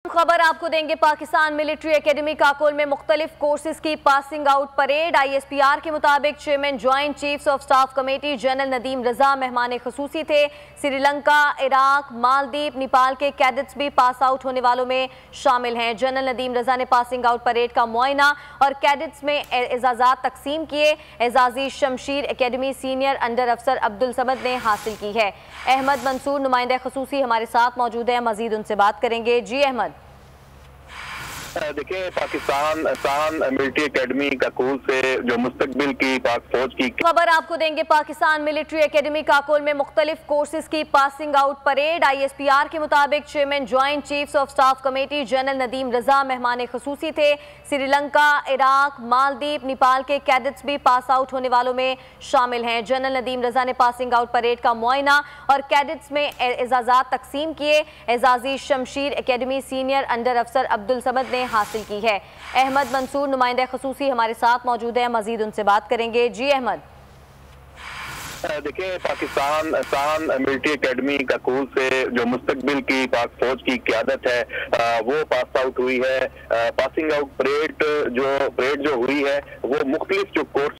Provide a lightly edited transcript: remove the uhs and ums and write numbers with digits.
खबर आपको देंगे। पाकिस्तान मिलिट्री एकेडमी काकोल में मुख्तलिफ कोर्सेज की पासिंग आउट परेड। ISPR के मुताबिक chairman joint chiefs of staff committee general Nadeem Raza मेहमान खसूसी थे। श्रीलंका, इराक, मालदीव, नेपाल के कैडेट्स भी पास आउट होने वालों में शामिल हैं। जनरल नदीम रजा ने पासिंग आउट परेड का मुआयना और कैडेट्स में एजाजात तकसीम किए। एजाजी शमशीर एकेडमी सीनियर अंडर अफसर अब्दुल समद ने हासिल की है। अहमद मंसूर नुमाइंदा खसूसी हमारे साथ मौजूद है, मजीद उनसे बात करेंगे। जी अहमद। देखिए, पाकिस्तान मिलिट्री एकेडमी काकोल से जो मुस्तकबिल की पाक फौज की खबर आपको देंगे। पाकिस्तान मिलिट्री एकेडमी काकोल में मुख्तलिफ कोर्सेज की पासिंग आउट परेड। ISPR के मुताबिक chairman joint chiefs of staff committee general Nadeem Raza मेहमान खसूसी थे। श्रीलंका, इराक, मालदीव, नेपाल के कैडेट्स भी पास आउट होने वालों में शामिल हैं। जनरल नदीम रजा ने पासिंग आउट परेड का मुआयना और कैडेट्स में एजाजात तकसीम किए। एजाजी शमशीर एकेडमी सीनियर अंडर अफसर अब्दुल समद ने हासिल की है। अहमद मंसूर नुमाइंदा खसूसी हमारे साथ मौजूद है, मजीद उनसे बात करेंगे। जी अहमद। देखिए, पाकिस्तान मिलिट्री एकेडमी काकोल से जो मुस्तकबिल की पाक फौज की क़यादत है वो पास आउट हुई है। पासिंग आउट परेड जो हुई है वो मुख्तलिफ जो कोर्स